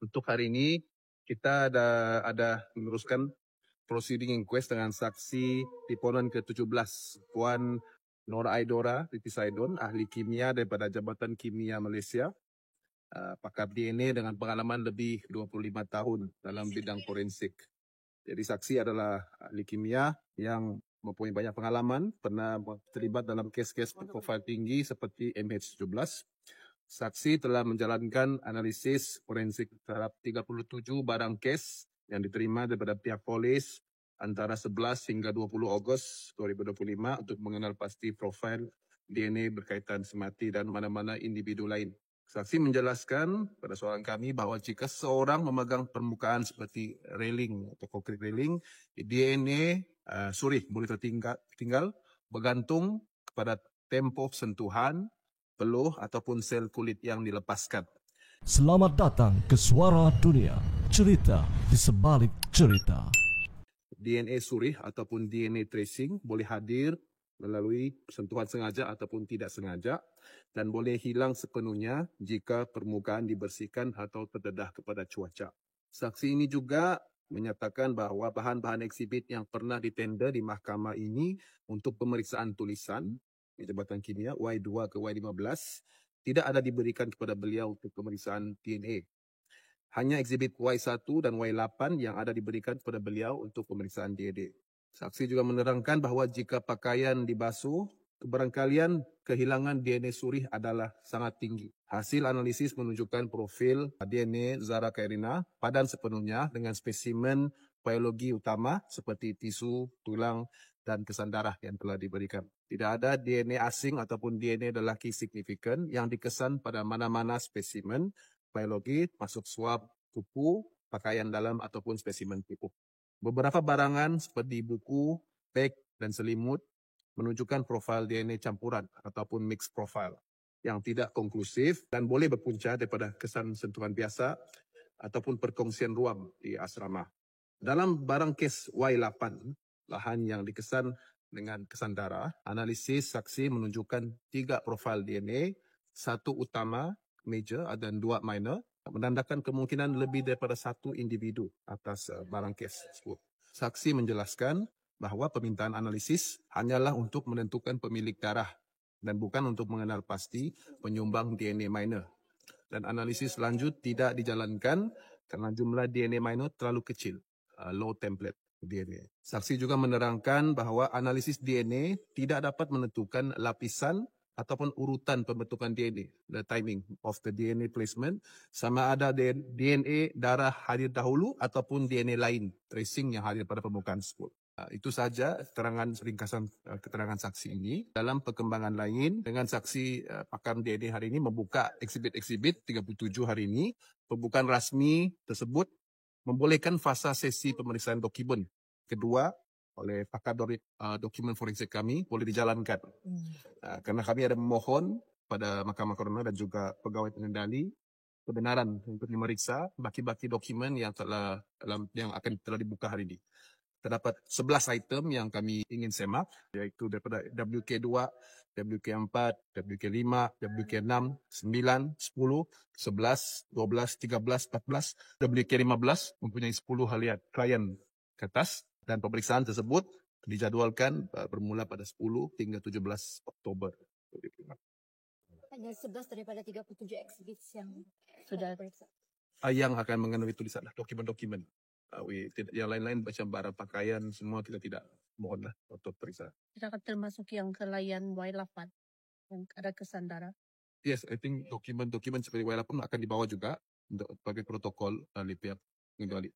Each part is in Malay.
Untuk hari ini kita ada meneruskan proceeding inquest dengan saksi Deponan ke-17 Puan Nora Aidora Ritisaidon, ahli kimia daripada Jabatan Kimia Malaysia, pakar DNA dengan pengalaman lebih 25 tahun dalam bidang forensik. Jadi saksi adalah ahli kimia yang mempunyai banyak pengalaman, pernah terlibat dalam kes-kes berprofil tinggi seperti MH17. Saksi telah menjalankan analisis forensik terhadap 37 barang kes yang diterima daripada pihak polis antara 11 hingga 20 Ogos 2025 untuk mengenal pasti profil DNA berkaitan semati dan mana-mana individu lain. Saksi menjelaskan pada soalan kami bahawa jika seseorang memegang permukaan seperti railing atau konkrit railing, DNA surih boleh tertinggal bergantung kepada tempoh sentuhan, peluh ataupun sel kulit yang dilepaskan. Selamat datang ke Suara Dunia, cerita di sebalik cerita. DNA surih ataupun DNA tracing boleh hadir melalui sentuhan sengaja ataupun tidak sengaja dan boleh hilang sepenuhnya jika permukaan dibersihkan atau terdedah kepada cuaca. Saksi ini juga menyatakan bahawa bahan-bahan eksibit yang pernah ditender di mahkamah ini untuk pemeriksaan tulisan di Jabatan Kimia Y2 ke Y15 tidak ada diberikan kepada beliau untuk pemeriksaan DNA. Hanya eksibit Y1 dan Y8 yang ada diberikan kepada beliau untuk pemeriksaan DNA. Saksi juga menerangkan bahawa jika pakaian dibasuh, kebarangkalian kehilangan DNA surih adalah sangat tinggi. Hasil analisis menunjukkan profil DNA Zara Khairina padan sepenuhnya dengan spesimen biologi utama seperti tisu, tulang dan kesan darah yang telah diberikan. Tidak ada DNA asing ataupun DNA lelaki signifikan yang dikesan pada mana-mana spesimen biologi, masuk swab kuku, pakaian dalam ataupun spesimen tipu. Beberapa barangan seperti buku, beg dan selimut menunjukkan profil DNA campuran ataupun mixed profile yang tidak konklusif dan boleh berpunca daripada kesan sentuhan biasa ataupun perkongsian ruam di asrama. Dalam barang kes Y8, lahan yang dikesan dengan kesan darah, analisis saksi menunjukkan 3 profil DNA, 1 utama, major dan 2 minor, menandakan kemungkinan lebih daripada 1 individu atas barang kes tersebut. Saksi menjelaskan bahawa permintaan analisis hanyalah untuk menentukan pemilik darah dan bukan untuk mengenal pasti penyumbang DNA minor. Dan analisis lanjut tidak dijalankan kerana jumlah DNA minor terlalu kecil, low template DNA. Saksi juga menerangkan bahawa analisis DNA tidak dapat menentukan lapisan ataupun urutan pembentukan DNA, the timing of the DNA placement, sama ada DNA darah hadir dahulu ataupun DNA lain, tracing yang hadir pada permukaan tersebut. Itu sahaja ringkasan keterangan saksi ini. Dalam perkembangan lain, dengan saksi pakar DNA hari ini membuka eksibit-eksibit 37 hari ini, pembukaan rasmi tersebut membolehkan fasa sesi pemeriksaan dokumen kedua oleh pakar dokumen forensik kami boleh dijalankan. Kerana kami ada memohon pada Mahkamah Koroner dan juga pegawai pengendali kebenaran untuk memeriksa baki-baki dokumen yang akan telah dibuka hari ini. Terdapat 11 item yang kami ingin semak, iaitu daripada WK2, WK4, WK5, WK6, 9, 10, 11, 12, 13, 14, WK15 mempunyai 10 halian klien kertas dan pemeriksaan tersebut dijadualkan bermula pada 10 hingga 17 Oktober. Hanya 11 daripada 37 eksibit yang sudah periksa. Yang akan mengandungi tulisan dokumen-dokumen. Yang lain-lain macam barang pakaian semua kita tidak mohonlah untuk periksa. Tidak akan termasuk yang ke layan Y8 yang ada kesan darah. Yes, I think dokumen-dokumen seperti Y8 akan dibawa juga untuk sebagai protokol oleh pihak pengendali.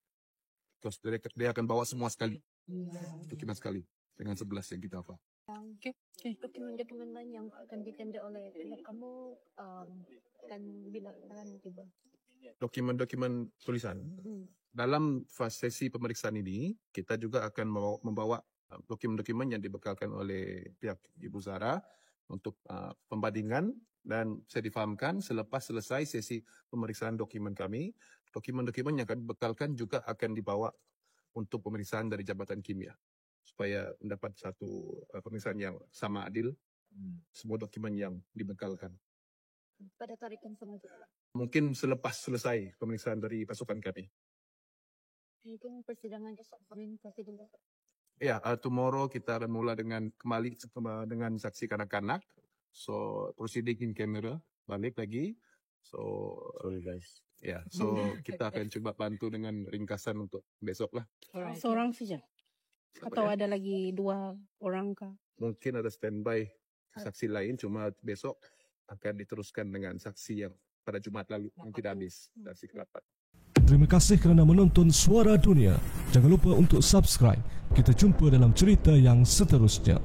Terus dia akan bawa semua sekali, dokumen sekali dengan 11 yang kita apa. Okay. Dokumen-dokumen lain yang akan ditender oleh pihak kamu akan akan tiba. Dokumen-dokumen tulisan. Dalam fase sesi pemeriksaan ini, kita juga akan membawa dokumen-dokumen yang dibekalkan oleh pihak Ibu Zara untuk pembandingan dan saya difahamkan selepas selesai sesi pemeriksaan dokumen kami, dokumen-dokumen yang akan dibekalkan juga akan dibawa untuk pemeriksaan dari Jabatan Kimia supaya mendapat satu pemeriksaan yang sama adil semua dokumen yang dibekalkan. pada tarikan sengaja. Mungkin selepas selesai pemeriksaan dari pasukan kami. Mungkin persidangan esok kami presiden. Ya, tomorrow kita akan mula dengan kembali dengan saksi kanak-kanak. So, proceeding in camera balik lagi. So, Sorry guys. ya, so kita akan coba bantu dengan ringkasan untuk besok lah. Seorang saja? Atau ada lagi 2 orang kah? Mungkin ada standby saksi lain, cuma besok akan diteruskan dengan saksi yang pada Jumat lalu yang tidak habis saksi ke-8. Terima kasih kerana menonton Suara Dunia. Jangan lupa untuk subscribe. Kita jumpa dalam cerita yang seterusnya.